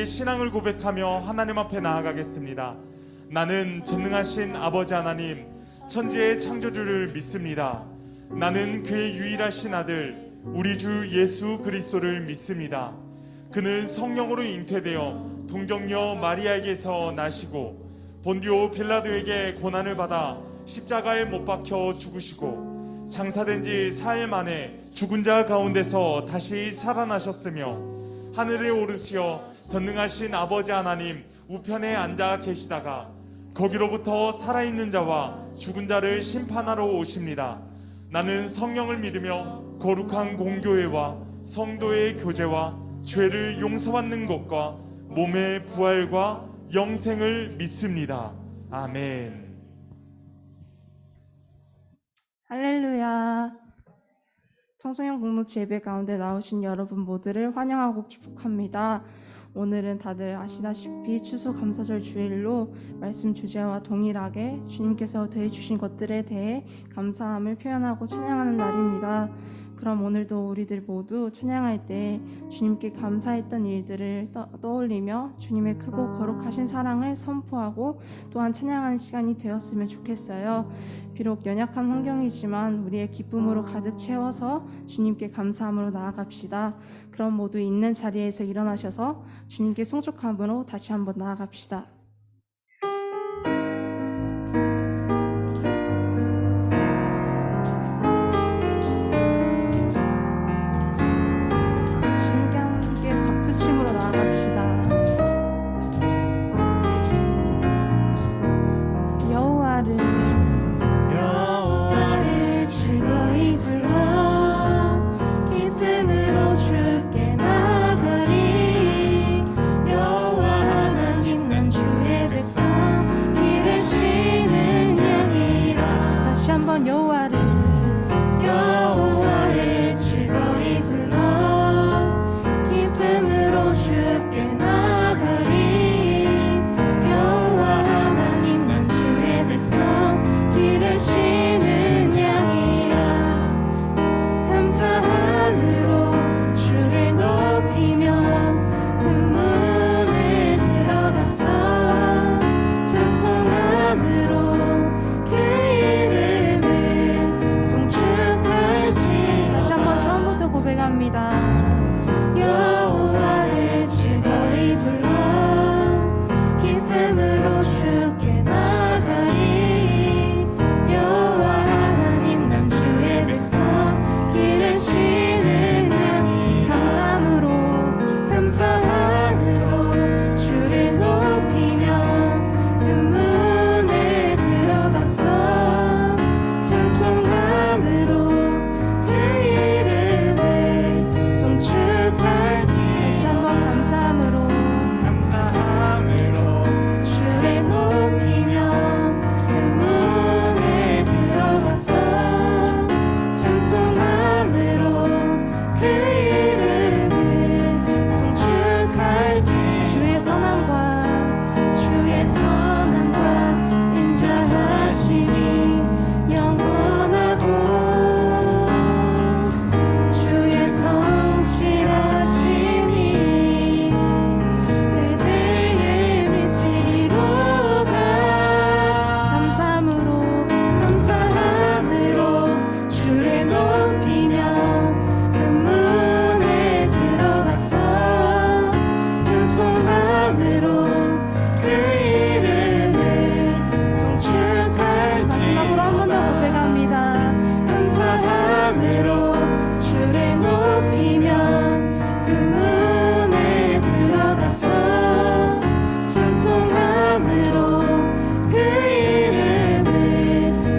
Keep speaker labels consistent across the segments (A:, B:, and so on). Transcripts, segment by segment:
A: 우리의 신앙을 고백하며 하나님 앞에 나아가겠습니다. 나는 전능하신 아버지 하나님, 천지의 창조주를 믿습니다. 나는 그의 유일하신 아들 우리 주 예수 그리스도를 믿습니다. 그는 성령으로 잉태되어 동정녀 마리아에게서 나시고 본디오 빌라도에게 고난을 받아 십자가에 못 박혀 죽으시고 장사된 지 사흘 만에 죽은 자 가운데서 다시 살아나셨으며 하늘에 오르시어 전능하신 아버지 하나님 우편에 앉아 계시다가 거기로부터 살아있는 자와 죽은 자를 심판하러 오십니다. 나는 성령을 믿으며 거룩한 공교회와 성도의 교제와 죄를 용서받는 것과 몸의 부활과 영생을 믿습니다. 아멘.
B: 할렐루야. 청소년 공동체 예배 가운데 나오신 여러분 모두를 환영하고 축복합니다. 오늘은 다들 아시다시피 추수감사절 주일로 말씀 주제와 동일하게 주님께서 대해주신 것들에 대해 감사함을 표현하고 찬양하는 날입니다. 그럼 오늘도 우리들 모두 찬양할 때 주님께 감사했던 일들을 떠올리며 주님의 크고 거룩하신 사랑을 선포하고 또한 찬양하는 시간이 되었으면 좋겠어요. 비록 연약한 환경이지만 우리의 기쁨으로 가득 채워서 주님께 감사함으로 나아갑시다. 그럼 모두 있는 자리에서 일어나셔서 주님께 송축함으로 다시 한번 나아갑시다. 춤으로 나아갑시다. 여호와를 즐거이 불러 기쁨으로 주께 나가리. 여호와 하나님 난 주의 백성 기르시는 양이라. 다시 한번 여호와를 즐거이 불러 기쁨으로 주께 나가리. 여호와 하나님 난 주의 백성 기르시는 양이라. 감사함으로 주를 높이며 문문에 들어가서 찬송함으로 그 이름을 송축할지. 다시 한번 처음부터 고백합니다. 여호와를 즐거이 불러 기쁨으로 주께 나가리. 여호와 하나님 난 주의 백성 기르시는 양이. 감사함으로 주를 높이며 문문에 들어가서 찬송함으로 그 이름을 송축할지. 다시 한번 감사함으로 주를 높이며 그 문에 들어가서 찬송함으로 그 이름을 송축할지. 주의 선함과 인자하심이 영원하고 주의 성실하심이 그대의 빛이로다. 감사함으로 주를 높이며 그 문에 들어가서 찬송함으로 그 이름을 송축할지. 마지막으로 한 번 더 고백합니다. 감사함으로 주를 높이며 그 문에 들어가서 찬송함으로 그 이름을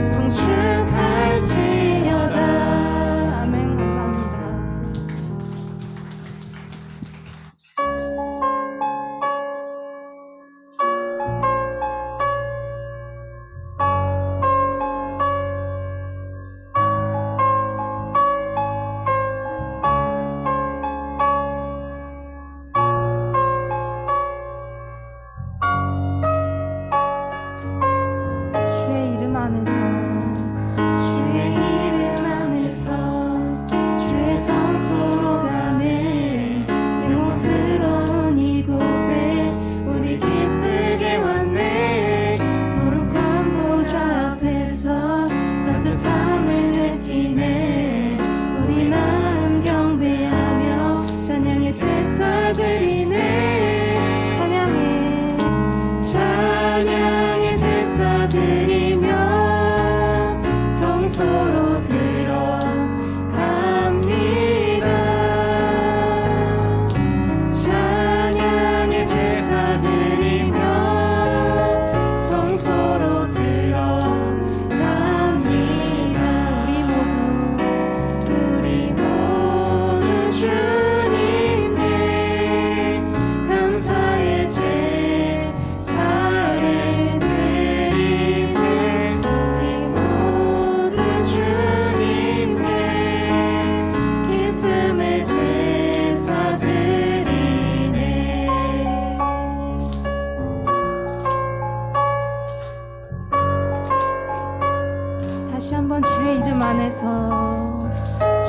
B: 송축할지어다. 아멘. 감사합니다. 주의 이름 안에서 주의 성소 안에 영광스러운 이곳에 다시 한번 주의 이름 안에서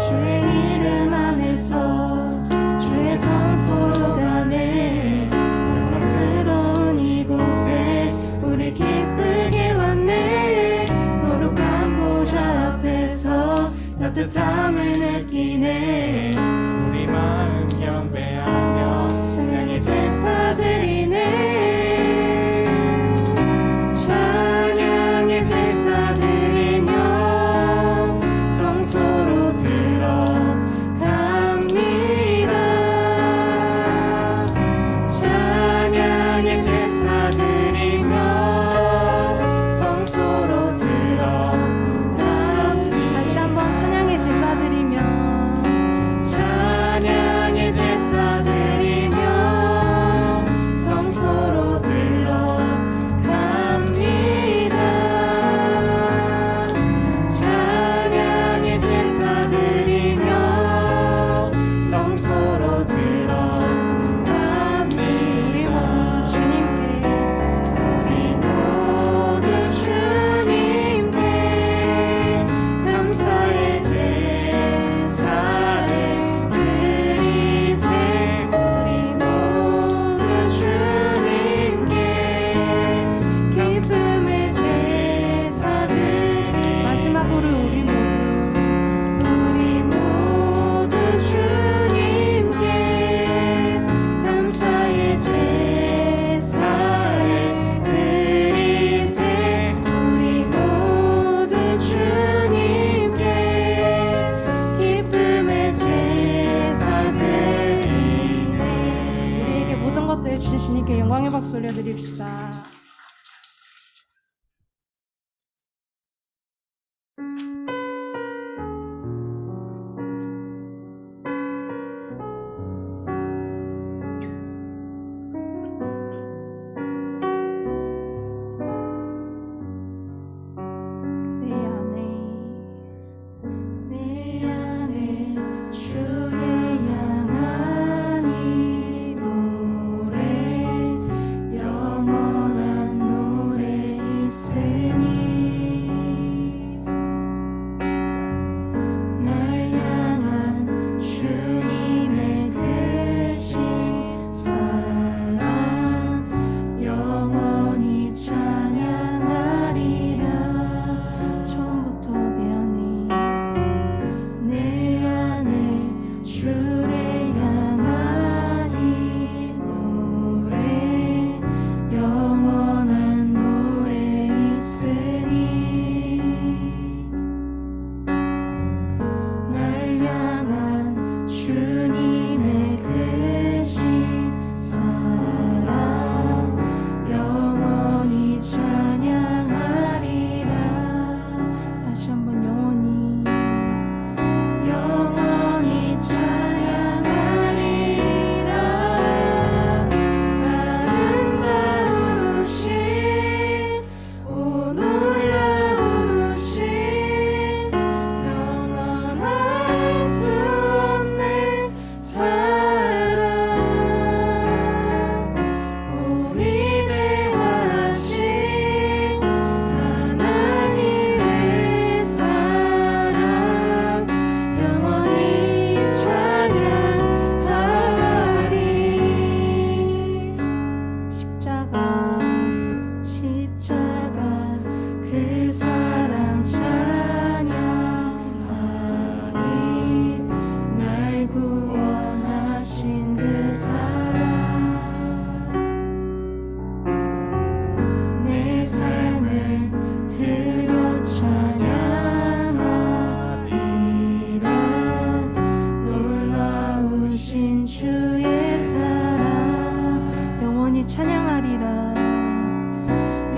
B: 주의 이름 안에서 주의 성소로 가네 영광스러운 이곳에 우리 기쁘게 왔네 거룩한 보좌 앞에서 따뜻함을 느끼네
A: 우리 마음 경배하며
B: 찬양의 제사 드리네 찬양의 제사 드리며 성소로 들어갑니다 찬양의 제사 드리며 성소로 들어갑니다 다시 한번 찬양의 제사 드리며 찬양의 제사 드리며 성소로 들어갑니다 찬양의 제사 드리며 성소로 들어갑니다 우리 모두 주님께 감사의 제사를 드리세 우리 모두 주님께 기쁨의 제사 드리 마지막으로 우리 모두 주님께 감사의 제사를 드리세 우리 모두 주님께 기쁨의 제사 드리네 우리에게 모든 것들을 주신 주님께 영광의 박수 올려드립시다. 내 안에 주의 향한 이 노래 영원한 노래 있으니 날 향한 주님의 크신 사랑 영원히 찬양하리라 처음부터 내 안에 주를 향한 이 노래 영원한 노래 있으니 날 향한 주님의 크신 사랑 영원히 찬양하리라 다시 한번 영원히 찬양하리라 아름다우신 오 놀라우신 영원할 수 없는 사랑 오 위대하신 하나님의 사랑 영원히 찬양하리 십자가 그 사랑 찬양하리 날 구원하신 그 사랑 내 삶을 들어 찬양하리라 놀라우신 주의 사랑 영원히 찬양하리라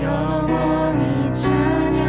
B: 영원히 찬양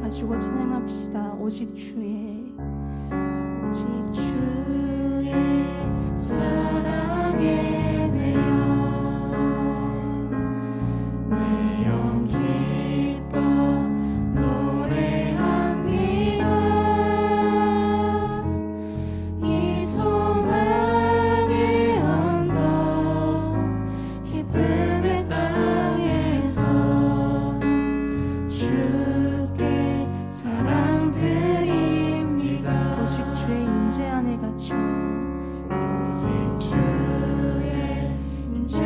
B: 가지고 찬양합시다. 오직 주의
C: 사랑에 매여 내 영 기뻐 노래합니다. 이 소망의 언덕 기쁨의 땅에서 주께 사랑 드립니다.
B: 오직 주의 임재 안에 갇혀
C: 오직 주의 임재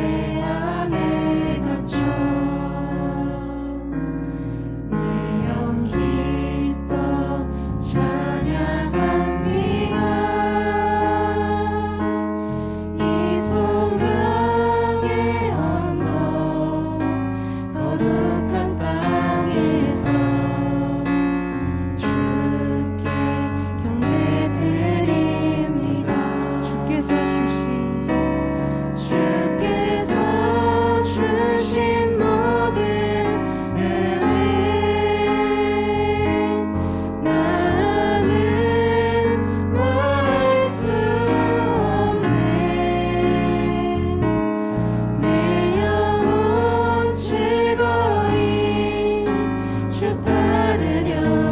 C: 안에 갇혀 내 영 기뻐 찬양합니다. 이 소망의 언덕 거룩한 땅에서 주께 경배드립니다.
B: 주께서
C: 주신 모든 은혜 나는 말할 수 없네. 내 영혼 즐거이 주 따르렵니다.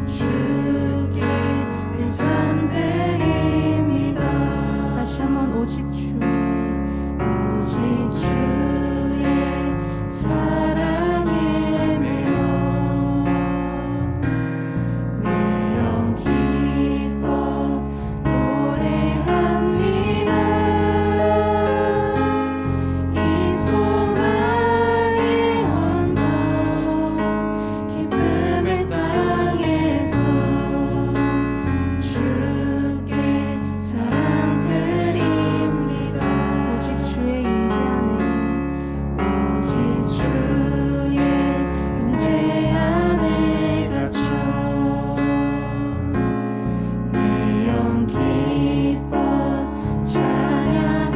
C: 주께 은삼 드립니다.
B: 다시 한번 오직
C: 주의 사랑에 매여 내 영 기뻐 노래합니다. 이 소망의 언덕 기쁨의 땅에서 주께 사랑 드립니다.
B: 오직 주의 임재 안에
C: 오직 주의 임재 안에 갇혀 내 영 기뻐 찬양합니다.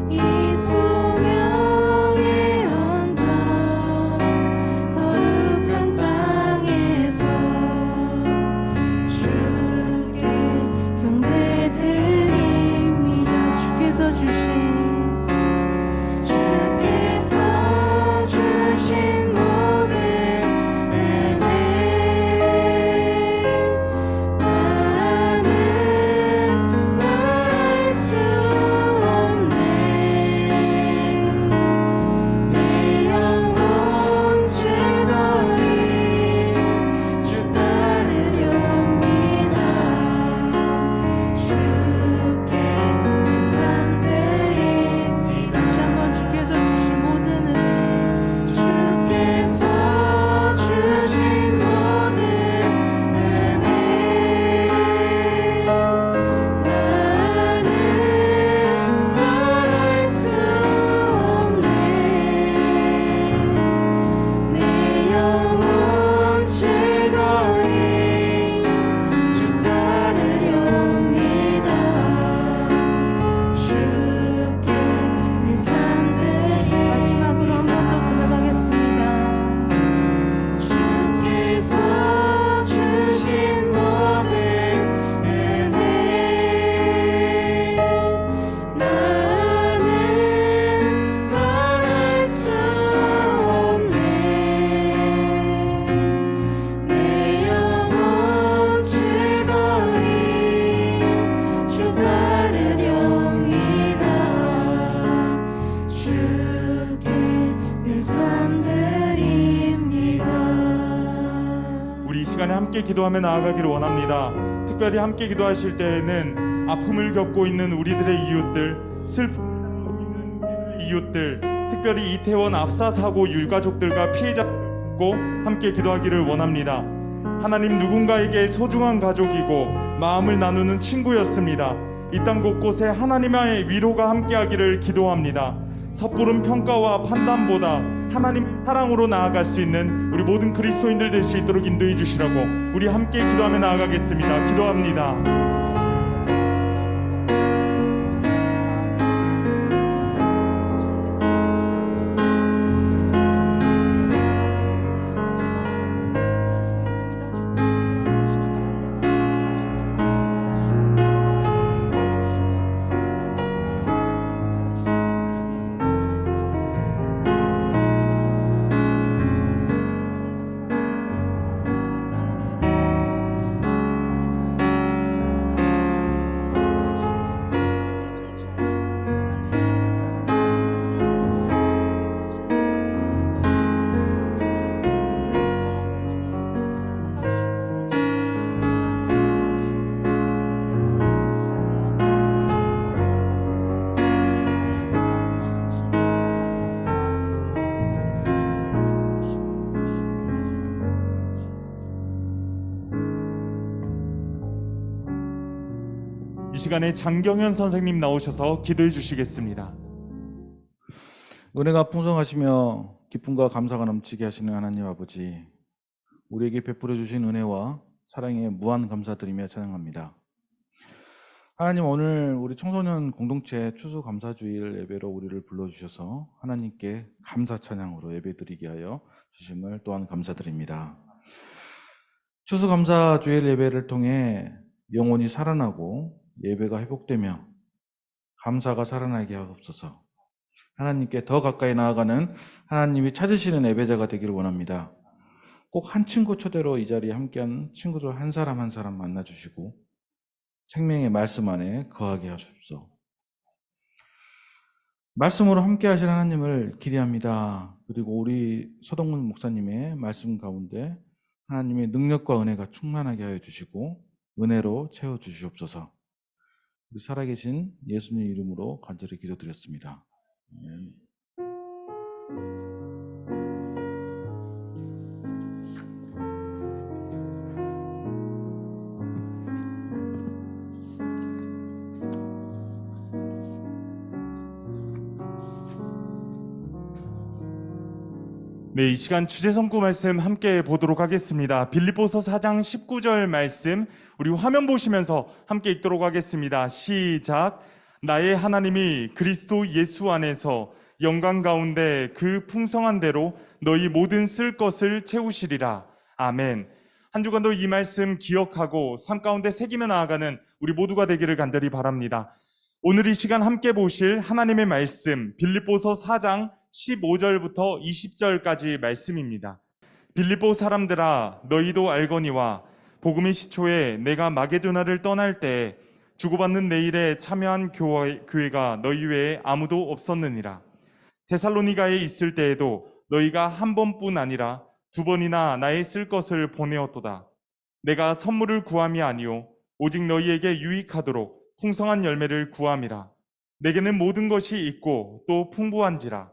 C: 이 소명의 언덕 거룩한 땅에서 주께 경배드립니다.
B: 주께서
C: 주신 모든 은혜 나는 말할 수 없네. 내 영혼 즐거이 주 따르렵니다. 주께 은삼 드립니다.
B: 다시 한번 주께서 주신 모든 은혜
C: 주께서 주신 모든 은혜 나는 말할 수 없네. 내 영혼 즐거이 주 따르렵니다. 주께 은삼 드립니다.
B: 마지막으로 한 번 더 고백하겠습니다.
C: 주께서 주신 모든 은혜 나는 말할 수 없네. 내 영혼 즐거이 주 따르렵니다. 주께 은삼 드립니다.
A: 우리 이 시간에 함께 기도하며 나아가기를 원합니다. 특별히 함께 기도하실 때에는 아픔을 겪고 있는 우리들의 이웃들, 슬픔을 겪고 있는 우리들의 이웃들, 특별히 이태원 압사 사고 유가족들과 피해자고 함께 기도하기를 원합니다. 하나님, 누군가에게 소중한 가족이고 마음을 나누는 친구였습니다. 이 땅 곳곳에 하나님의 위로가 함께하기를 기도합니다. 섣부른 평가와 판단보다 하나님 사랑으로 나아갈 수 있는 우리 모든 그리스도인들 될 수 있도록 인도해 주시라고 우리 함께 기도하며 나아가겠습니다. 기도합니다. 이 시간에 장경현 선생님 나오셔서 기도해 주시겠습니다.
D: 은혜가 풍성하시며 기쁨과 감사가 넘치게 하시는 하나님 아버지, 우리에게 베풀어 주신 은혜와 사랑에 무한 감사드리며 찬양합니다. 하나님, 오늘 우리 청소년 공동체 추수감사주일 예배로 우리를 불러주셔서 하나님께 감사 찬양으로 예배드리게 하여 주심을 또한 감사드립니다. 추수감사주일 예배를 통해 영혼이 살아나고 예배가 회복되며 감사가 살아나게 하옵소서. 하나님께 더 가까이 나아가는 하나님이 찾으시는 예배자가 되기를 원합니다. 꼭 한 친구 초대로 이 자리에 함께한 친구들 한 사람 한 사람 만나주시고 생명의 말씀 안에 거하게 하십시오. 말씀으로 함께 하실 하나님을 기대합니다. 그리고 우리 서동문 목사님의 말씀 가운데 하나님의 능력과 은혜가 충만하게 하여 주시고 은혜로 채워 주시옵소서. 우리 살아계신 예수님 이름으로 간절히 기도드렸습니다. 아멘.
A: 네, 이 시간 주제 선고 말씀 함께 보도록 하겠습니다. 빌립보서 4장 19절 말씀 우리 화면 보시면서 함께 읽도록 하겠습니다. 시작. 나의 하나님이 그리스도 예수 안에서 영광 가운데 그 풍성한 대로 너희 모든 쓸 것을 채우시리라. 아멘. 한 주간도 이 말씀 기억하고 삶 가운데 새기며 나아가는 우리 모두가 되기를 간절히 바랍니다. 오늘 이 시간 함께 보실 하나님의 말씀 빌립보서 4장 15절부터 20절까지 말씀입니다. 빌립보 사람들아, 너희도 알거니와 복음의 시초에 내가 마게도나를 떠날 때 주고받는 내 일에 참여한 교회가 너희 외에 아무도 없었느니라. 데살로니가에 있을 때에도 너희가 한 번뿐 아니라 두 번이나 나의 쓸 것을 보내었도다. 내가 선물을 구함이 아니요 오직 너희에게 유익하도록 풍성한 열매를 구함이라. 내게는 모든 것이 있고 또 풍부한지라.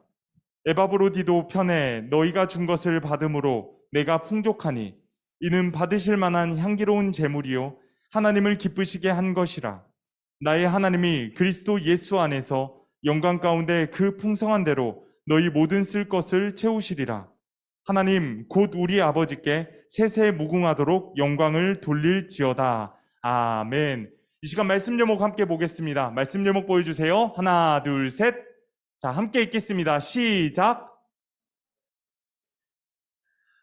A: 에바브로디도 편에 너희가 준 것을 받음으로 내가 풍족하니 이는 받으실 만한 향기로운 제물이요 하나님을 기쁘시게 한 것이라. 나의 하나님이 그리스도 예수 안에서 영광 가운데 그 풍성한 대로 너희 모든 쓸 것을 채우시리라. 하나님 곧 우리 아버지께 세세 무궁하도록 영광을 돌릴지어다. 아멘. 이 시간 말씀 제목 함께 보겠습니다. 말씀 제목 보여주세요. 하나, 둘, 셋. 자, 함께 읽겠습니다. 시작.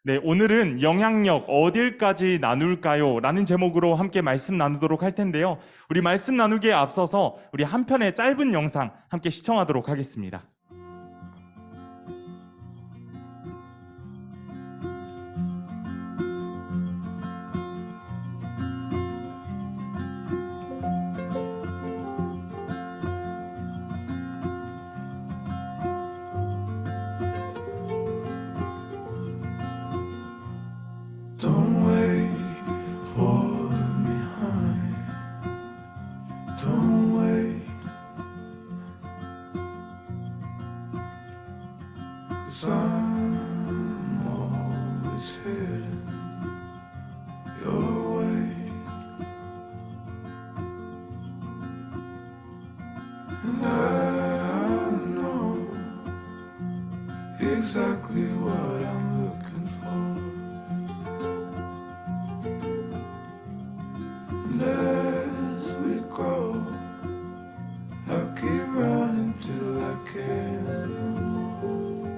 A: 네, 오늘은 영향력 어딜까지 나눌까요? 라는 제목으로 함께 말씀 나누도록 할 텐데요. 우리 말씀 나누기에 앞서서 우리 한 편의 짧은 영상 함께 시청하도록 하겠습니다.
C: Don't wait for me, honey. Don't wait. 'Cause I'm always heading your way. And I know exactly what I'm looking for. As we grow, I'll keep running till I can't no more.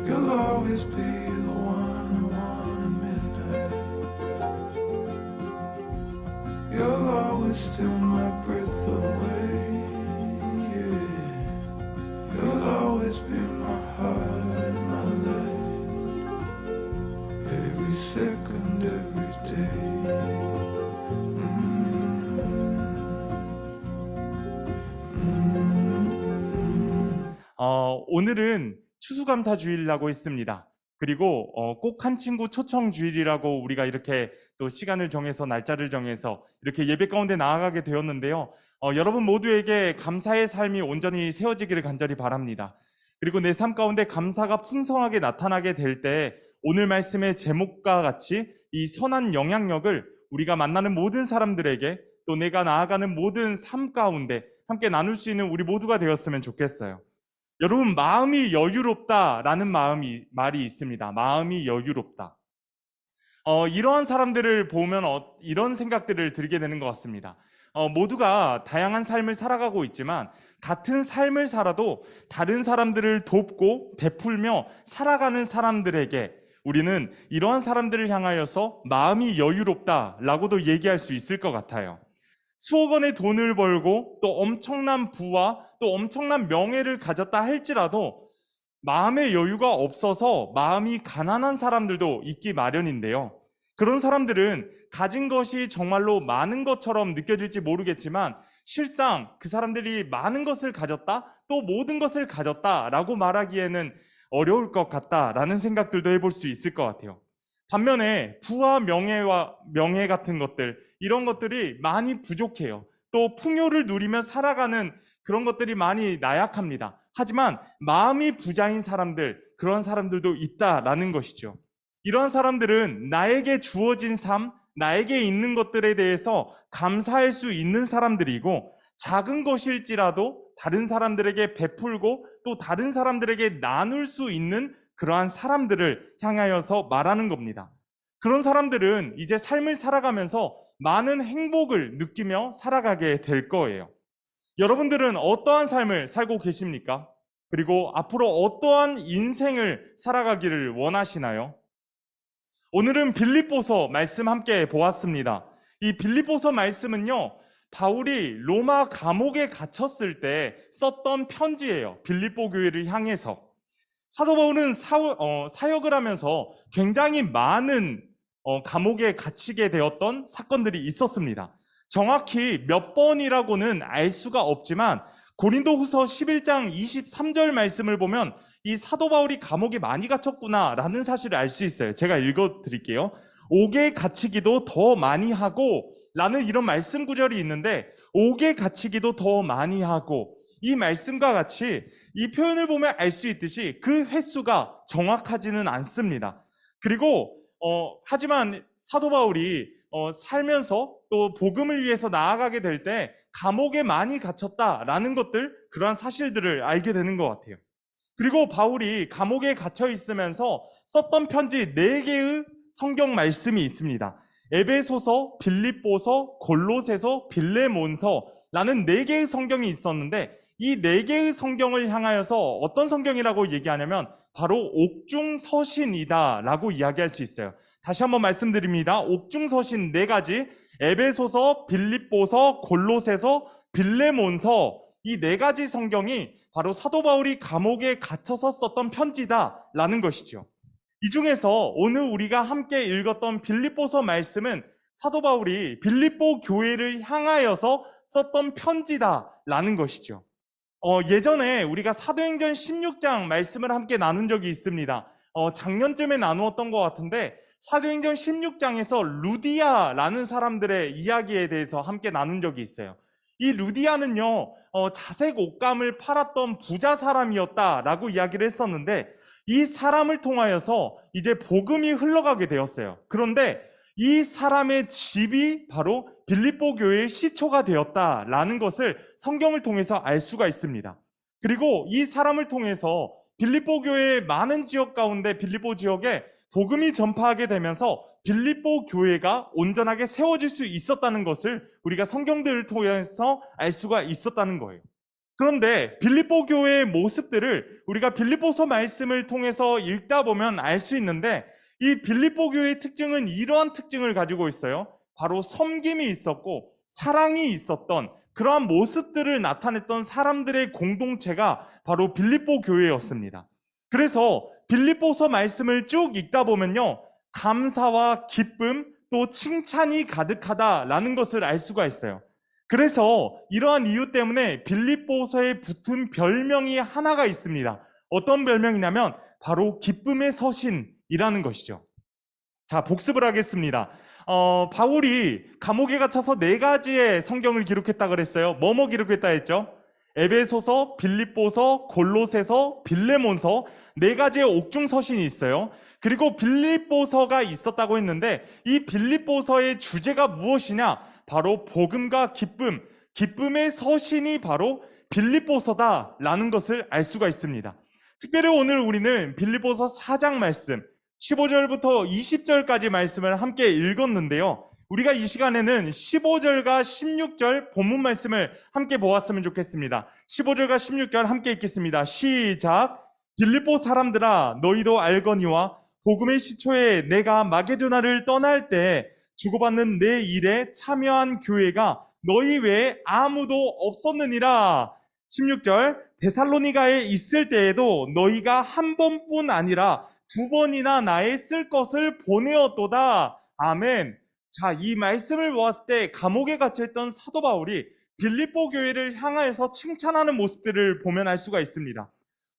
C: You'll always be the one I want at midnight. You'll always steal my breath away. Yeah. You'll always be my heart and my life. Every second, every day.
A: 오늘은 추수감사주일이라고 했습니다. 그리고 꼭 한 친구 초청주일이라고 우리가 이렇게 또 시간을 정해서 날짜를 정해서 이렇게 예배 가운데 나아가게 되었는데요. 여러분 모두에게 감사의 삶이 온전히 세워지기를 간절히 바랍니다. 그리고 내 삶 가운데 감사가 풍성하게 나타나게 될 때 오늘 말씀의 제목과 같이 이 선한 영향력을 우리가 만나는 모든 사람들에게 또 내가 나아가는 모든 삶 가운데 함께 나눌 수 있는 우리 모두가 되었으면 좋겠어요. 여러분, 마음이 여유롭다라는 말이 있습니다. 마음이 여유롭다. 이러한 사람들을 보면 이런 생각들을 들게 되는 것 같습니다. 모두가 다양한 삶을 살아가고 있지만 같은 삶을 살아도 다른 사람들을 돕고 베풀며 살아가는 사람들에게 우리는 이러한 사람들을 향하여서 마음이 여유롭다라고도 얘기할 수 있을 것 같아요. 수억 원의 돈을 벌고 또 엄청난 부와 또 엄청난 명예를 가졌다 할지라도 마음의 여유가 없어서 마음이 가난한 사람들도 있기 마련인데요. 그런 사람들은 가진 것이 정말로 많은 것처럼 느껴질지 모르겠지만 실상 그 사람들이 많은 것을 가졌다, 또 모든 것을 가졌다라고 말하기에는 어려울 것 같다라는 생각들도 해볼 수 있을 것 같아요. 반면에 부와 명예 같은 것들, 이런 것들이 많이 부족해요. 또 풍요를 누리며 살아가는 그런 것들이 많이 나약합니다. 하지만 마음이 부자인 사람들, 그런 사람들도 있다라는 것이죠. 이러한 사람들은 나에게 주어진 삶, 나에게 있는 것들에 대해서 감사할 수 있는 사람들이고, 작은 것일지라도 다른 사람들에게 베풀고 또 다른 사람들에게 나눌 수 있는 그러한 사람들을 향하여서 말하는 겁니다. 그런 사람들은 이제 삶을 살아가면서 많은 행복을 느끼며 살아가게 될 거예요. 여러분들은 어떠한 삶을 살고 계십니까? 그리고 앞으로 어떠한 인생을 살아가기를 원하시나요? 오늘은 빌립보서 말씀 함께 보았습니다. 이 빌립보서 말씀은요, 바울이 로마 감옥에 갇혔을 때 썼던 편지예요. 빌립보 교회를 향해서. 사도 바울은 사역을 하면서 굉장히 많은 감옥에 갇히게 되었던 사건들이 있었습니다. 정확히 몇 번이라고는 알 수가 없지만 고린도후서 11장 23절 말씀을 보면 이 사도 바울이 감옥에 많이 갇혔구나라는 사실을 알 수 있어요. 제가 읽어드릴게요. 옥에 갇히기도 더 많이 하고 라는 이런 말씀 구절이 있는데, 옥에 갇히기도 더 많이 하고, 이 말씀과 같이 이 표현을 보면 알 수 있듯이 그 횟수가 정확하지는 않습니다. 그리고 하지만 사도 바울이 살면서 또 복음을 위해서 나아가게 될 때 감옥에 많이 갇혔다라는 것들, 그러한 사실들을 알게 되는 것 같아요. 그리고 바울이 감옥에 갇혀 있으면서 썼던 편지 4개의 성경 말씀이 있습니다. 에베소서, 빌립보서, 골로새서, 빌레몬서라는 4개의 성경이 있었는데, 이 4개의 성경을 향하여서 어떤 성경이라고 얘기하냐면 바로 옥중서신이다라고 이야기할 수 있어요. 다시 한번 말씀드립니다. 옥중서신 4가지, 에베소서, 빌립보서, 골로새서, 빌레몬서, 이 4가지 성경이 바로 사도 바울이 감옥에 갇혀서 썼던 편지다라는 것이죠. 이 중에서 오늘 우리가 함께 읽었던 빌립보서 말씀은 사도 바울이 빌립보 교회를 향하여서 썼던 편지다라는 것이죠. 예전에 우리가 사도행전 16장 말씀을 함께 나눈 적이 있습니다. 작년쯤에 나누었던 것 같은데, 사도행전 16장에서 루디아라는 사람들의 이야기에 대해서 함께 나눈 적이 있어요. 이 루디아는요, 자색 옷감을 팔았던 부자 사람이었다라고 이야기를 했었는데, 이 사람을 통하여서 이제 복음이 흘러가게 되었어요. 그런데 이 사람의 집이 바로 빌립보 교회의 시초가 되었다라는 것을 성경을 통해서 알 수가 있습니다. 그리고 이 사람을 통해서 빌립보 교회의 많은 지역 가운데 빌립보 지역에 복음이 전파하게 되면서 빌립보 교회가 온전하게 세워질 수 있었다는 것을 우리가 성경들을 통해서 알 수가 있었다는 거예요. 그런데 빌립보 교회의 모습들을 우리가 빌립보서 말씀을 통해서 읽다 보면 알 수 있는데, 이 빌립보 교회의 특징은 이러한 특징을 가지고 있어요. 바로 섬김이 있었고 사랑이 있었던 그러한 모습들을 나타냈던 사람들의 공동체가 바로 빌립보 교회였습니다. 그래서 빌립보서 말씀을 쭉 읽다 보면요, 감사와 기쁨 또 칭찬이 가득하다라는 것을 알 수가 있어요. 그래서 이러한 이유 때문에 빌립보서에 붙은 별명이 하나가 있습니다. 어떤 별명이냐면 바로 기쁨의 서신이라는 것이죠. 자, 복습을 하겠습니다. 바울이 감옥에 갇혀서 4가지의 성경을 기록했다 그랬어요. 뭐뭐 기록했다 했죠? 에베소서, 빌립보서, 골로새서, 빌레몬서 4가지의 옥중 서신이 있어요. 그리고 빌립보서가 있었다고 했는데 이 빌립보서의 주제가 무엇이냐? 바로 복음과 기쁨, 기쁨의 서신이 바로 빌립보서다라는 것을 알 수가 있습니다. 특별히 오늘 우리는 빌립보서 4장 말씀 15절부터 20절까지 말씀을 함께 읽었는데요. 우리가 이 시간에는 15절과 16절 본문 말씀을 함께 보았으면 좋겠습니다. 15절과 16절 함께 읽겠습니다. 시작. 빌립보 사람들아 너희도 알거니와 복음의 시초에 내가 마게도나를 떠날 때 주고받는 내 일에 참여한 교회가 너희 외에 아무도 없었느니라. 16절 데살로니가에 있을 때에도 너희가 한 번뿐 아니라 2번이나 나의 쓸 것을 보내었도다. 아멘. 자, 이 말씀을 보았을 때 감옥에 갇혀있던 사도 바울이 빌립보 교회를 향하여서 칭찬하는 모습들을 보면 알 수가 있습니다.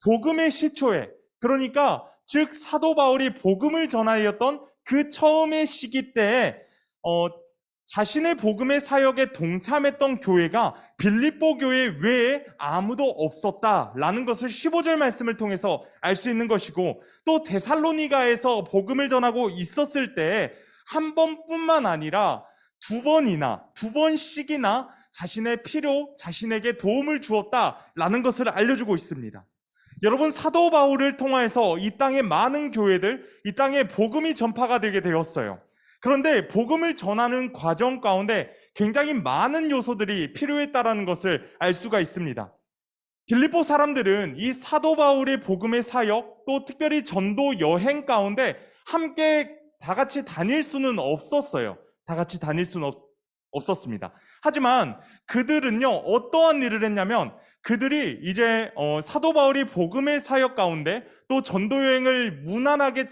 A: 복음의 시초에, 그러니까 즉 사도 바울이 복음을 전하였던 그 처음의 시기 때에 자신의 복음의 사역에 동참했던 교회가 빌립보 교회 외에 아무도 없었다라는 것을 15절 말씀을 통해서 알 수 있는 것이고, 또 데살로니가에서 복음을 전하고 있었을 때 한 번뿐만 아니라 2번씩이나 자신의 피로 자신에게 도움을 주었다라는 것을 알려주고 있습니다. 여러분, 사도 바울을 통해서 이 땅의 많은 교회들, 이 땅에 복음이 전파가 되게 되었어요. 그런데 복음을 전하는 과정 가운데 굉장히 많은 요소들이 필요했다라는 것을 알 수가 있습니다. 빌립보 사람들은 이 사도 바울의 복음의 사역, 또 특별히 전도 여행 가운데 함께 다 같이 다닐 수는 없었어요. 다 같이 다닐 수는 없었습니다. 하지만 그들은요, 어떠한 일을 했냐면 그들이 이제 사도 바울이 복음의 사역 가운데 또 전도 여행을 무난하게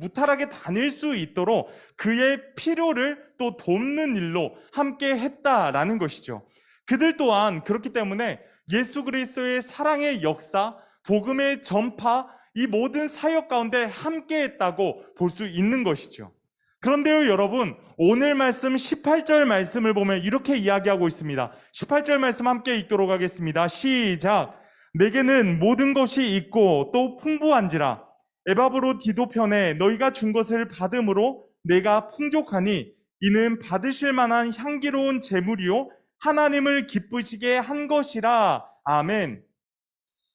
A: 무탈하게 다닐 수 있도록 그의 필요를 또 돕는 일로 함께 했다라는 것이죠. 그들 또한 그렇기 때문에 예수 그리스도의 사랑의 역사, 복음의 전파, 이 모든 사역 가운데 함께 했다고 볼 수 있는 것이죠. 그런데요, 여러분, 오늘 말씀 18절 말씀을 보면 이렇게 이야기하고 있습니다. 18절 말씀 함께 읽도록 하겠습니다. 시작. 내게는 모든 것이 있고 또 풍부한지라 에바브로디도 편에 너희가 준 것을 받음으로 내가 풍족하니 이는 받으실 만한 향기로운 제물이요 하나님을 기쁘시게 한 것이라. 아멘.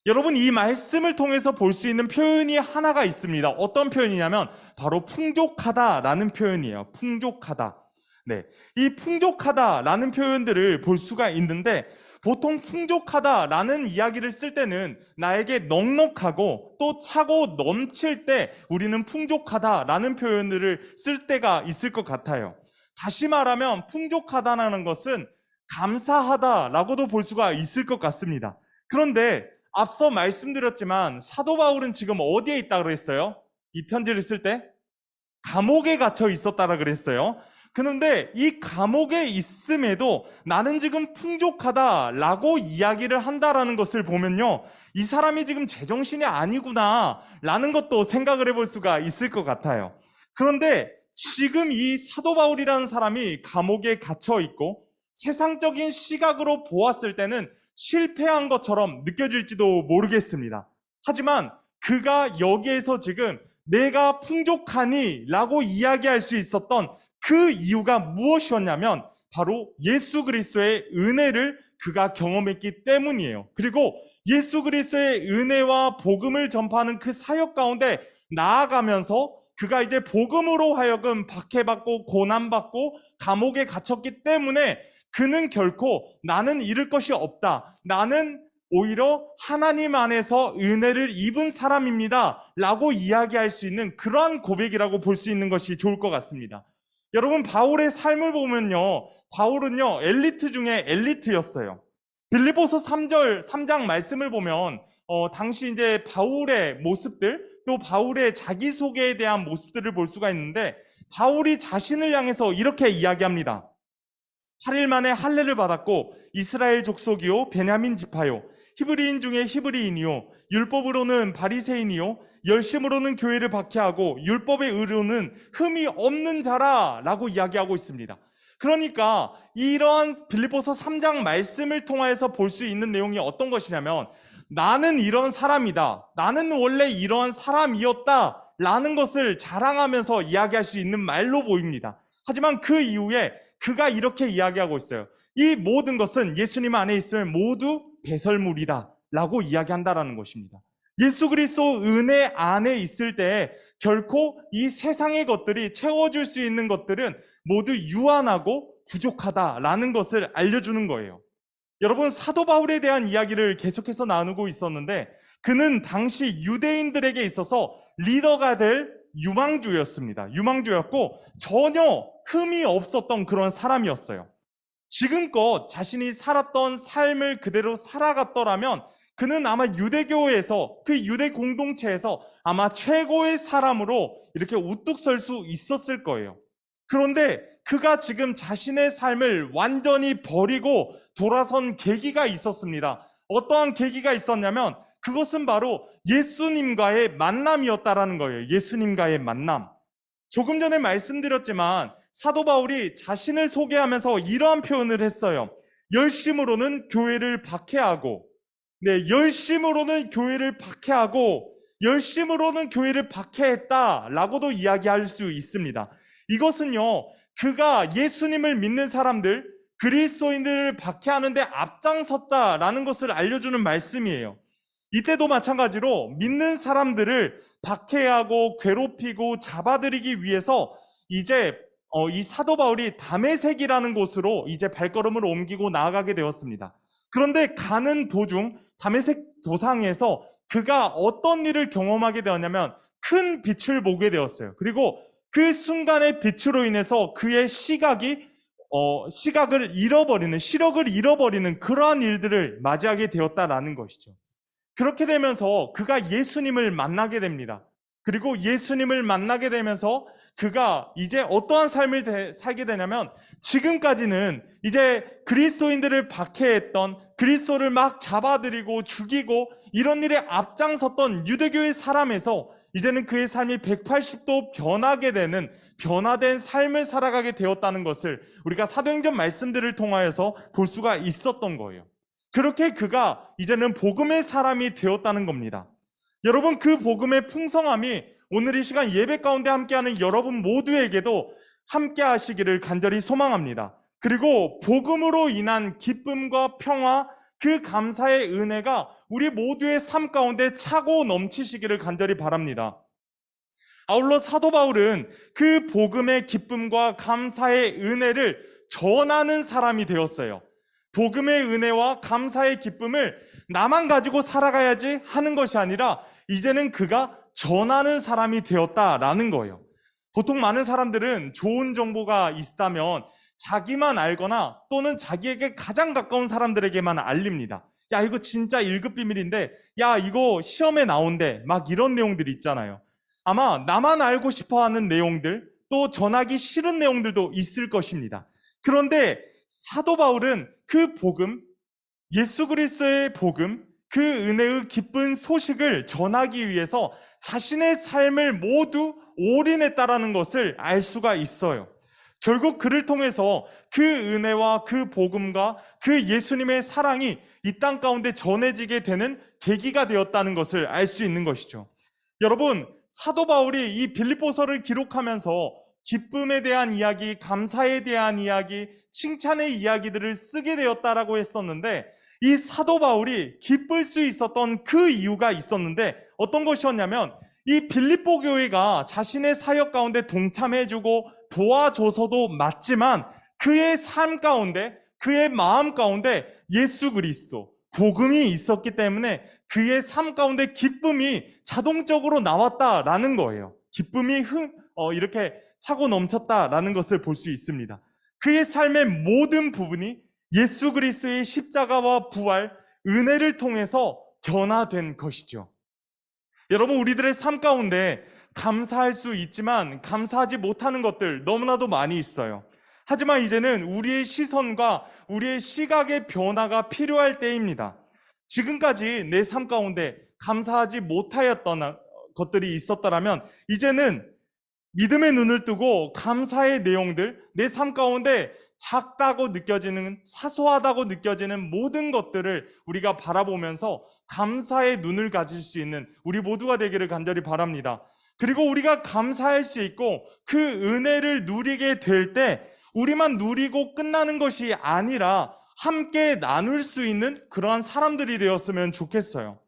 A: 여러분, 이 말씀을 통해서 볼 수 있는 표현이 하나가 있습니다. 어떤 표현이냐면 바로 풍족하다라는 표현이에요. 풍족하다. 네, 이 풍족하다라는 표현들을 볼 수가 있는데, 보통 풍족하다라는 이야기를 쓸 때는 나에게 넉넉하고 또 차고 넘칠 때 우리는 풍족하다라는 표현들을 쓸 때가 있을 것 같아요. 다시 말하면 풍족하다라는 것은 감사하다라고도 볼 수가 있을 것 같습니다. 그런데 앞서 말씀드렸지만 사도 바울은 지금 어디에 있다고 그랬어요? 이 편지를 쓸 때 감옥에 갇혀 있었다라 그랬어요. 그런데 이 감옥에 있음에도 나는 지금 풍족하다라고 이야기를 한다라는 것을 보면요, 이 사람이 지금 제정신이 아니구나라는 것도 생각을 해볼 수가 있을 것 같아요. 그런데 지금 이 사도 바울이라는 사람이 감옥에 갇혀 있고 세상적인 시각으로 보았을 때는 실패한 것처럼 느껴질지도 모르겠습니다. 하지만 그가 여기에서 지금 내가 풍족하니 라고 이야기할 수 있었던 그 이유가 무엇이었냐면 바로 예수 그리스도의 은혜를 그가 경험했기 때문이에요. 그리고 예수 그리스도의 은혜와 복음을 전파하는 그 사역 가운데 나아가면서 그가 이제 복음으로 하여금 박해받고 고난받고 감옥에 갇혔기 때문에 그는 결코 나는 잃을 것이 없다, 나는 오히려 하나님 안에서 은혜를 입은 사람입니다 라고 이야기할 수 있는 그러한 고백이라고 볼 수 있는 것이 좋을 것 같습니다. 여러분, 바울의 삶을 보면요, 바울은요 엘리트 중에 엘리트였어요. 빌립보서 3장 말씀을 보면 당시 이제 바울의 모습들, 또 바울의 자기소개에 대한 모습들을 볼 수가 있는데, 바울이 자신을 향해서 이렇게 이야기합니다. 8일 만에 할례를 받았고 이스라엘 족속이요 베냐민 지파요 히브리인 중에 히브리인이요 율법으로는 바리새인이요 열심으로는 교회를 박해하고 율법의 의로는 흠이 없는 자라 라고 이야기하고 있습니다. 그러니까 이런 빌립보서 3장 말씀을 통하여서 볼 수 있는 내용이 어떤 것이냐면, 나는 이런 사람이다, 나는 원래 이런 사람이었다 라는 것을 자랑하면서 이야기할 수 있는 말로 보입니다. 하지만 그 이후에 그가 이렇게 이야기하고 있어요. 이 모든 것은 예수님 안에 있으면 모두 배설물이다 라고 이야기한다라는 것입니다. 예수 그리스도 은혜 안에 있을 때 결코 이 세상의 것들이 채워줄 수 있는 것들은 모두 유한하고 부족하다라는 것을 알려주는 거예요. 여러분, 사도 바울에 대한 이야기를 계속해서 나누고 있었는데, 그는 당시 유대인들에게 있어서 리더가 될 유망주였습니다. 유망주였고 전혀 흠이 없었던 그런 사람이었어요. 지금껏 자신이 살았던 삶을 그대로 살아갔더라면 그는 아마 유대교에서, 그 유대 공동체에서 아마 최고의 사람으로 이렇게 우뚝 설 수 있었을 거예요. 그런데 그가 지금 자신의 삶을 완전히 버리고 돌아선 계기가 있었습니다. 어떠한 계기가 있었냐면 그것은 바로 예수님과의 만남이었다라는 거예요. 예수님과의 만남. 조금 전에 말씀드렸지만 사도 바울이 자신을 소개하면서 이러한 표현을 했어요. 열심으로는 교회를 박해하고, 열심으로는 교회를 박해하고, 열심으로는 교회를 박해했다라고도 이야기할 수 있습니다. 이것은요, 그가 예수님을 믿는 사람들, 그리스도인들을 박해하는데 앞장섰다라는 것을 알려주는 말씀이에요. 이때도 마찬가지로 믿는 사람들을 박해하고 괴롭히고 잡아들이기 위해서 이제 이 사도 바울이 다메섹이라는 곳으로 이제 발걸음을 옮기고 나아가게 되었습니다. 그런데 가는 도중 다메섹 도상에서 그가 어떤 일을 경험하게 되었냐면 큰 빛을 보게 되었어요. 그리고 그 순간의 빛으로 인해서 그의 시각을 잃어버리는, 시력을 잃어버리는 그러한 일들을 맞이하게 되었다라는 것이죠. 그렇게 되면서 그가 예수님을 만나게 됩니다. 그리고 예수님을 만나게 되면서 그가 이제 어떠한 삶을 살게 되냐면, 지금까지는 이제 그리스도인들을 박해했던, 그리스도를 막 잡아들이고 죽이고 이런 일에 앞장섰던 유대교의 사람에서 이제는 그의 삶이 180도 변하게 되는, 변화된 삶을 살아가게 되었다는 것을 우리가 사도행전 말씀들을 통하여서 볼 수가 있었던 거예요. 그렇게 그가 이제는 복음의 사람이 되었다는 겁니다. 여러분, 그 복음의 풍성함이 오늘 이 시간 예배 가운데 함께하는 여러분 모두에게도 함께 하시기를 간절히 소망합니다. 그리고 복음으로 인한 기쁨과 평화, 그 감사의 은혜가 우리 모두의 삶 가운데 차고 넘치시기를 간절히 바랍니다. 아울러 사도 바울은 그 복음의 기쁨과 감사의 은혜를 전하는 사람이 되었어요. 복음의 은혜와 감사의 기쁨을 나만 가지고 살아가야지 하는 것이 아니라 이제는 그가 전하는 사람이 되었다라는 거예요. 보통 많은 사람들은 좋은 정보가 있다면 자기만 알거나 또는 자기에게 가장 가까운 사람들에게만 알립니다. 야, 이거 진짜 1급 비밀인데, 야, 이거 시험에 나온대, 막 이런 내용들이 있잖아요. 아마 나만 알고 싶어하는 내용들, 또 전하기 싫은 내용들도 있을 것입니다. 그런데 사도 바울은 그 복음, 예수 그리스도의 복음, 그 은혜의 기쁜 소식을 전하기 위해서 자신의 삶을 모두 올인했다라는 것을 알 수가 있어요. 결국 그를 통해서 그 은혜와 그 복음과 그 예수님의 사랑이 이 땅 가운데 전해지게 되는 계기가 되었다는 것을 알 수 있는 것이죠. 여러분, 사도 바울이 이 빌립보서를 기록하면서 기쁨에 대한 이야기, 감사에 대한 이야기, 칭찬의 이야기들을 쓰게 되었다라고 했었는데, 이 사도 바울이 기쁠 수 있었던 그 이유가 있었는데 어떤 것이었냐면, 이 빌립보 교회가 자신의 사역 가운데 동참해주고 도와줘서도 맞지만 그의 삶 가운데, 그의 마음 가운데 예수 그리스도, 복음이 있었기 때문에 그의 삶 가운데 기쁨이 자동적으로 나왔다라는 거예요. 기쁨이 이렇게 차고 넘쳤다라는 것을 볼 수 있습니다. 그의 삶의 모든 부분이 예수 그리스도의 십자가와 부활, 은혜를 통해서 변화된 것이죠. 여러분, 우리들의 삶 가운데 감사할 수 있지만 감사하지 못하는 것들 너무나도 많이 있어요. 하지만 이제는 우리의 시선과 우리의 시각의 변화가 필요할 때입니다. 지금까지 내 삶 가운데 감사하지 못하였던 것들이 있었더라면 이제는 믿음의 눈을 뜨고 감사의 내용들, 내 삶 가운데 작다고 느껴지는, 사소하다고 느껴지는 모든 것들을 우리가 바라보면서 감사의 눈을 가질 수 있는 우리 모두가 되기를 간절히 바랍니다. 그리고 우리가 감사할 수 있고 그 은혜를 누리게 될 때 우리만 누리고 끝나는 것이 아니라 함께 나눌 수 있는 그러한 사람들이 되었으면 좋겠어요.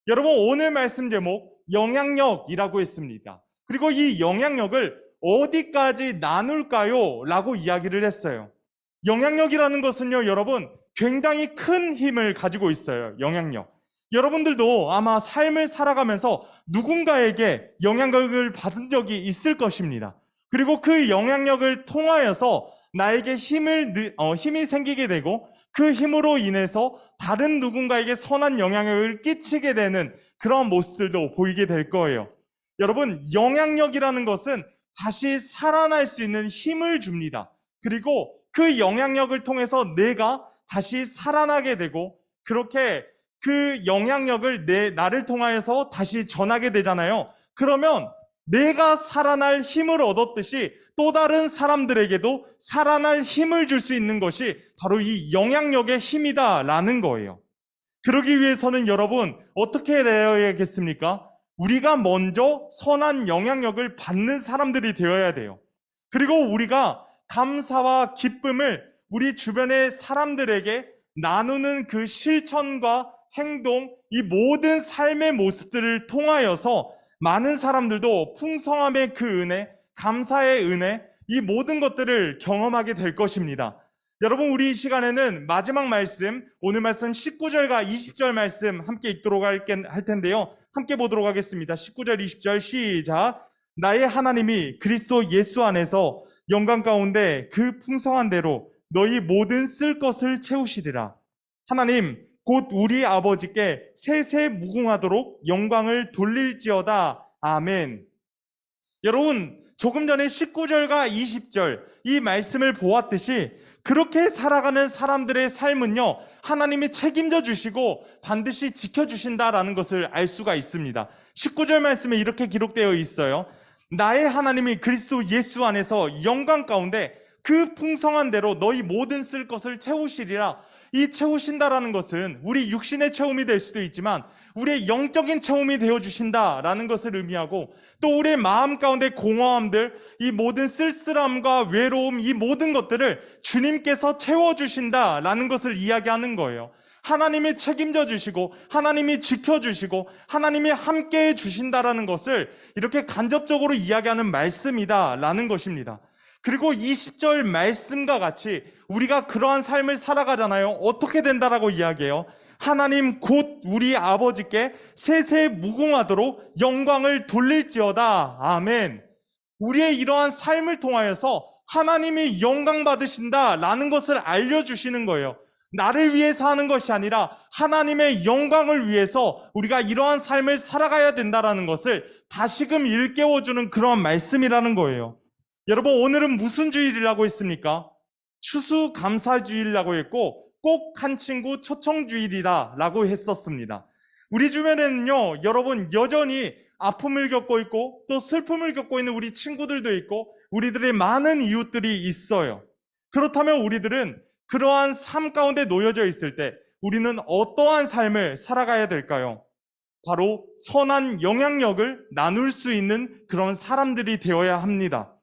A: 여러분, 오늘 말씀 제목 영향력이라고 했습니다. 그리고 이 영향력을 어디까지 나눌까요? 라고 이야기를 했어요. 영향력이라는 것은요, 여러분, 굉장히 큰 힘을 가지고 있어요. 영향력. 여러분들도 아마 삶을 살아가면서 누군가에게 영향력을 받은 적이 있을 것입니다. 그리고 그 영향력을 통하여서 나에게 힘이 생기게 되고 그 힘으로 인해서 다른 누군가에게 선한 영향력을 끼치게 되는 그런 모습들도 보이게 될 거예요. 여러분, 영향력이라는 것은 다시 살아날 수 있는 힘을 줍니다. 그리고 그 영향력을 통해서 내가 다시 살아나게 되고 그렇게 그 영향력을 나를 통하여서 다시 전하게 되잖아요. 그러면 내가 살아날 힘을 얻었듯이 또 다른 사람들에게도 살아날 힘을 줄 수 있는 것이 바로 이 영향력의 힘이다라는 거예요. 그러기 위해서는 여러분 어떻게 되어야겠습니까? 우리가 먼저 선한 영향력을 받는 사람들이 되어야 돼요. 그리고 우리가 감사와 기쁨을 우리 주변의 사람들에게 나누는 그 실천과 행동, 이 모든 삶의 모습들을 통하여서 많은 사람들도 풍성함의 그 은혜, 감사의 은혜, 이 모든 것들을 경험하게 될 것입니다. 여러분, 우리 이 시간에는 마지막 말씀, 오늘 말씀 19절과 20절 말씀 함께 읽도록 할 텐데요. 함께 보도록 하겠습니다. 19절, 20절 시작. 나의 하나님이 그리스도 예수 안에서 영광 가운데 그 풍성한 대로 너희 모든 쓸 것을 채우시리라. 하나님 곧 우리 아버지께 세세 무궁하도록 영광을 돌릴지어다. 아멘. 여러분, 조금 전에 19절과 20절 이 말씀을 보았듯이 그렇게 살아가는 사람들의 삶은요, 하나님이 책임져 주시고 반드시 지켜주신다라는 것을 알 수가 있습니다. 19절 말씀에 이렇게 기록되어 있어요. 나의 하나님이 그리스도 예수 안에서 영광 가운데 그 풍성한 대로 너희 모든 쓸 것을 채우시리라. 이 채우신다라는 것은 우리 육신의 체험이 될 수도 있지만 우리의 영적인 체험이 되어주신다라는 것을 의미하고 또 우리의 마음 가운데 공허함들, 이 모든 쓸쓸함과 외로움, 이 모든 것들을 주님께서 채워주신다라는 것을 이야기하는 거예요. 하나님이 책임져 주시고 하나님이 지켜주시고 하나님이 함께해 주신다라는 것을 이렇게 간접적으로 이야기하는 말씀이다라는 것입니다. 그리고 20절 말씀과 같이 우리가 그러한 삶을 살아가잖아요. 어떻게 된다라고 이야기해요? 하나님 곧 우리 아버지께 세세 무궁하도록 영광을 돌릴지어다. 아멘. 우리의 이러한 삶을 통하여서 하나님이 영광 받으신다라는 것을 알려주시는 거예요. 나를 위해서 하는 것이 아니라 하나님의 영광을 위해서 우리가 이러한 삶을 살아가야 된다라는 것을 다시금 일깨워주는 그러한 말씀이라는 거예요. 여러분, 오늘은 무슨 주일이라고 했습니까? 추수감사주일이라고 했고 꼭 한 친구 초청주일이다 라고 했었습니다. 우리 주변에는요, 여러분 여전히 아픔을 겪고 있고 또 슬픔을 겪고 있는 우리 친구들도 있고 우리들의 많은 이웃들이 있어요. 그렇다면 우리들은 그러한 삶 가운데 놓여져 있을 때 우리는 어떠한 삶을 살아가야 될까요? 바로 선한 영향력을 나눌 수 있는 그런 사람들이 되어야 합니다.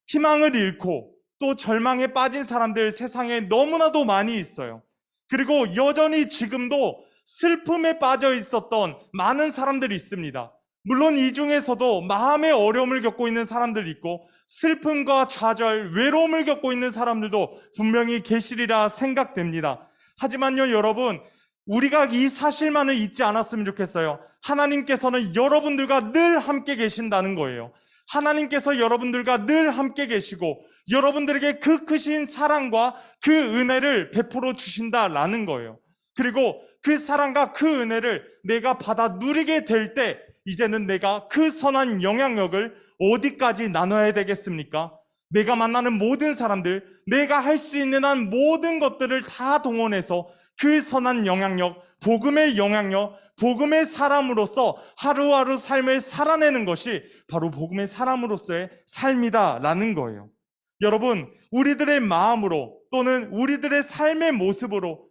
A: 희망을 잃고 또 절망에 빠진 사람들 세상에 너무나도 많이 있어요. 그리고 여전히 지금도 슬픔에 빠져 있었던 많은 사람들이 있습니다. 물론 이 중에서도 마음의 어려움을 겪고 있는 사람들이 있고 슬픔과 좌절, 외로움을 겪고 있는 사람들도 분명히 계시리라 생각됩니다. 하지만요, 여러분, 우리가 이 사실만을 잊지 않았으면 좋겠어요. 하나님께서는 여러분들과 늘 함께 계신다는 거예요. 하나님께서 여러분들과 늘 함께 계시고 여러분들에게 그 크신 사랑과 그 은혜를 베풀어 주신다라는 거예요. 그리고 그 사랑과 그 은혜를 내가 받아 누리게 될 때 이제는 내가 그 선한 영향력을 어디까지 나눠야 되겠습니까? 내가 만나는 모든 사람들, 내가 할 수 있는 한 모든 것들을 다 동원해서 그 선한 영향력, 복음의 영향력, 복음의 사람으로서 하루하루 삶을 살아내는 것이 바로 복음의 사람으로서의 삶이다라는 거예요. 여러분, 우리들의 마음으로 또는 우리들의 삶의 모습으로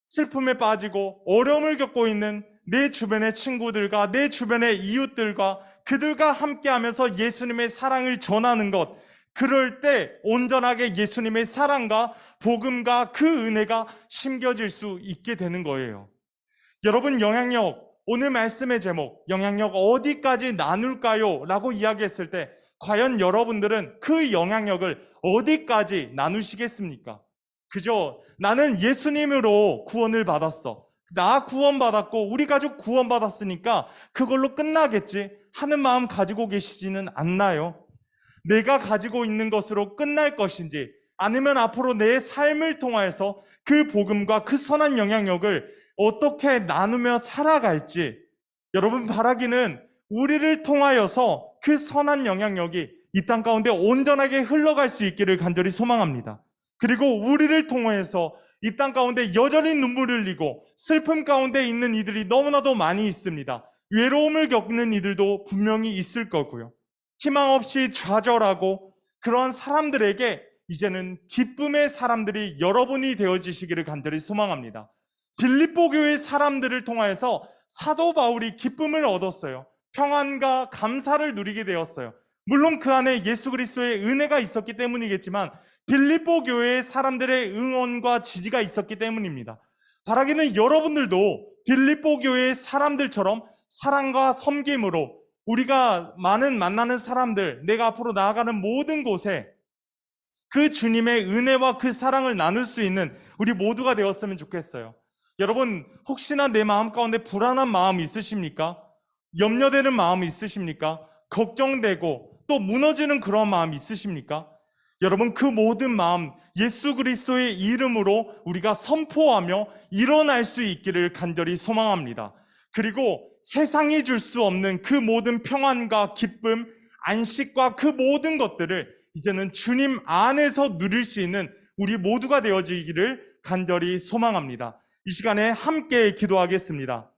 A: 슬픔에 빠지고 어려움을 겪고 있는 내 주변의 친구들과 내 주변의 이웃들과 그들과 함께하면서 예수님의 사랑을 전하는 것, 그럴 때 온전하게 예수님의 사랑과 복음과 그 은혜가 심겨질 수 있게 되는 거예요. 여러분, 영향력, 오늘 말씀의 제목, 영향력 어디까지 나눌까요? 라고 이야기했을 때 과연 여러분들은 그 영향력을 어디까지 나누시겠습니까? 그죠? 나는 예수님으로 구원을 받았어. 나 구원받았고 우리 가족 구원받았으니까 그걸로 끝나겠지 하는 마음 가지고 계시지는 않나요? 내가 가지고 있는 것으로 끝날 것인지, 아니면 앞으로 내 삶을 통하여서 그 복음과 그 선한 영향력을 어떻게 나누며 살아갈지, 여러분 바라기는 우리를 통하여서 그 선한 영향력이 이 땅 가운데 온전하게 흘러갈 수 있기를 간절히 소망합니다. 그리고 우리를 통해서 이 땅 가운데 여전히 눈물을 흘리고 슬픔 가운데 있는 이들이 너무나도 많이 있습니다. 외로움을 겪는 이들도 분명히 있을 거고요. 희망 없이 좌절하고 그런 사람들에게 이제는 기쁨의 사람들이 여러분이 되어지시기를 간절히 소망합니다. 빌립보 교회 사람들을 통하여서 사도 바울이 기쁨을 얻었어요. 평안과 감사를 누리게 되었어요. 물론 그 안에 예수 그리스도의 은혜가 있었기 때문이겠지만 빌립보 교회의 사람들의 응원과 지지가 있었기 때문입니다. 바라기는 여러분들도 빌립보 교회의 사람들처럼 사랑과 섬김으로 우리가 많은 만나는 사람들, 내가 앞으로 나아가는 모든 곳에 그 주님의 은혜와 그 사랑을 나눌 수 있는 우리 모두가 되었으면 좋겠어요. 여러분, 혹시나 내 마음 가운데 불안한 마음 있으십니까? 염려되는 마음 있으십니까? 걱정되고 또 무너지는 그런 마음 있으십니까? 여러분, 그 모든 마음 예수 그리스도의 이름으로 우리가 선포하며 일어날 수 있기를 간절히 소망합니다. 그리고 세상이 줄 수 없는 그 모든 평안과 기쁨, 안식과 그 모든 것들을 이제는 주님 안에서 누릴 수 있는 우리 모두가 되어지기를 간절히 소망합니다. 이 시간에 함께 기도하겠습니다.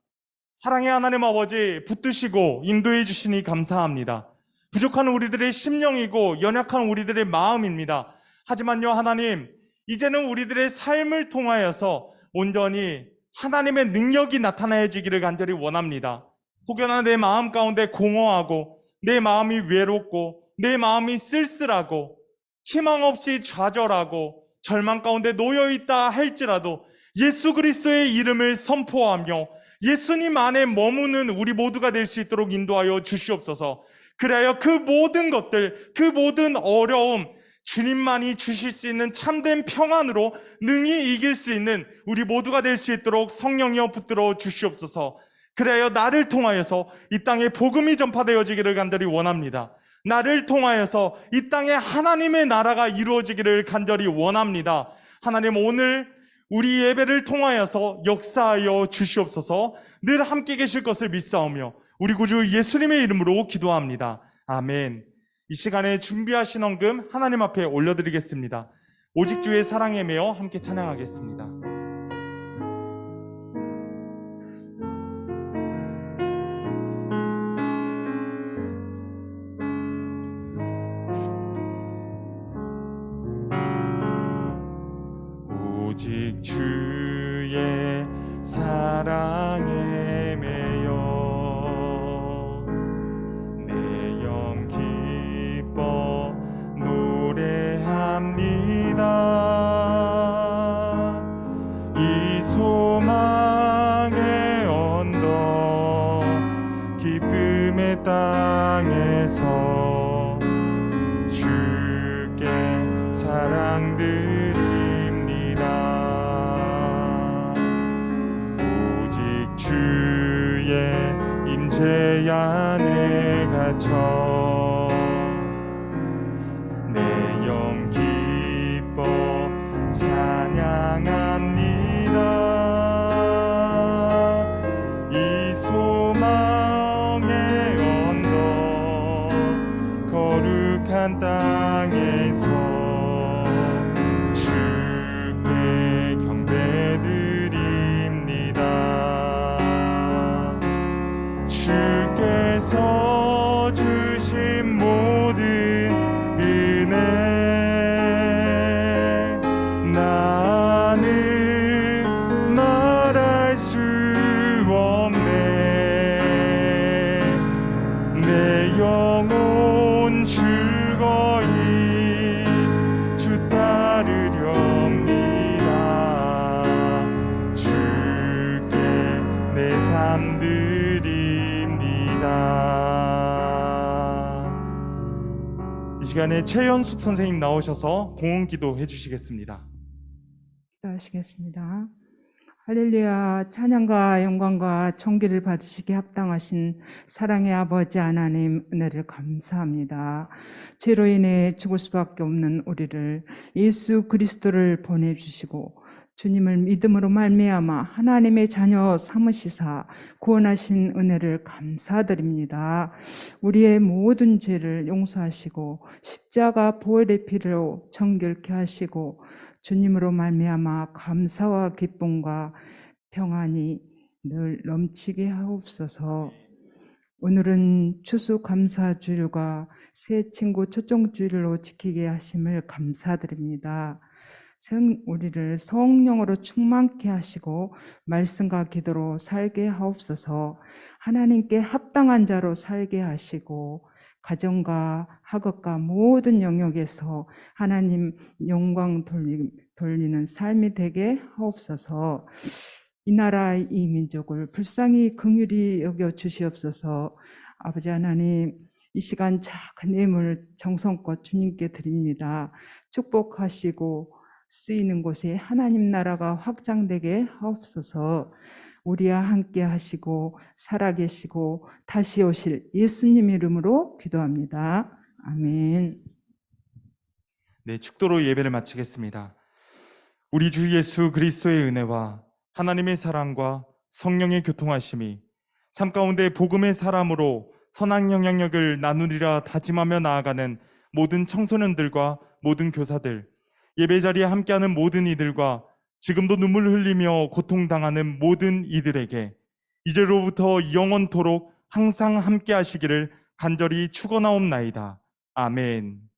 A: 사랑의 하나님 아버지, 붙드시고 인도해 주시니 감사합니다. 부족한 우리들의 심령이고 연약한 우리들의 마음입니다. 하지만요 하나님, 이제는 우리들의 삶을 통하여서 온전히 하나님의 능력이 나타나지기를 간절히 원합니다. 혹여나 내 마음 가운데 공허하고 내 마음이 외롭고 내 마음이 쓸쓸하고 희망 없이 좌절하고 절망 가운데 놓여있다 할지라도 예수 그리스도의 이름을 선포하며 예수님 안에 머무는 우리 모두가 될 수 있도록 인도하여 주시옵소서. 그래야 그 모든 것들, 그 모든 어려움, 주님만이 주실 수 있는 참된 평안으로 능히 이길 수 있는 우리 모두가 될 수 있도록 성령이여 붙들어 주시옵소서. 그래야 나를 통하여서 이 땅에 복음이 전파되어지기를 간절히 원합니다. 나를 통하여서 이 땅에 하나님의 나라가 이루어지기를 간절히 원합니다. 하나님, 오늘 우리 예배를 통하여서 역사하여 주시옵소서. 늘 함께 계실 것을 믿사오며 우리 구주 예수님의 이름으로 기도합니다. 아멘. 이 시간에 준비하신 헌금 하나님 앞에 올려드리겠습니다. 오직 주의 사랑에 매여 함께 찬양하겠습니다. 오직 주의 사랑에 매여 내 영 기뻐 노래합니다. 이 소망의 언덕 기쁨의 땅에서 주께 사랑드립니다. 주의 임재 안에 갇혀 내 영 기뻐 찬양합니다. 이 소망의 언덕 거룩한 땅에서 주께 경배드립니다. 주께서 주신 모든 은혜 시간에 최연숙 선생님 나오셔서 공헌 기도 해주시겠습니다.
E: 기도하시겠습니다. 할렐루야. 찬양과 영광과 존귀를 받으시기에 합당하신 사랑의 아버지 하나님, 은혜를 감사합니다. 죄로 인해 죽을 수밖에 없는 우리를 예수 그리스도를 보내주시고 주님을 믿음으로 말미암아 하나님의 자녀 삼으시사 구원하신 은혜를 감사드립니다. 우리의 모든 죄를 용서하시고 십자가 보혈의 피로 정결케 하시고 주님으로 말미암아 감사와 기쁨과 평안이 늘 넘치게 하옵소서. 오늘은 추수감사주일과 새 친구 초청주일로 지키게 하심을 감사드립니다. 우리를 성령으로 충만케 하시고 말씀과 기도로 살게 하옵소서. 하나님께 합당한 자로 살게 하시고 가정과 학업과 모든 영역에서 하나님 영광 돌리는 삶이 되게 하옵소서. 이 나라 이 민족을 불쌍히 긍휼히 여겨 주시옵소서. 아버지 하나님, 이 시간 작은 예물 정성껏 주님께 드립니다. 축복하시고 쓰이는 곳에 하나님 나라가 확장되게 하옵소서. 우리와 함께 하시고 살아계시고 다시 오실 예수님 이름으로 기도합니다. 아멘.
A: 네, 축도로 예배를 마치겠습니다. 우리 주 예수 그리스도의 은혜와 하나님의 사랑과 성령의 교통하심이 삶 가운데 복음의 사람으로 선한 영향력을 나누리라 다짐하며 나아가는 모든 청소년들과 모든 교사들, 예배 자리에 함께하는 모든 이들과 지금도 눈물 흘리며 고통당하는 모든 이들에게 이제로부터 영원토록 항상 함께 하시기를 간절히 축원하옵나이다. 아멘.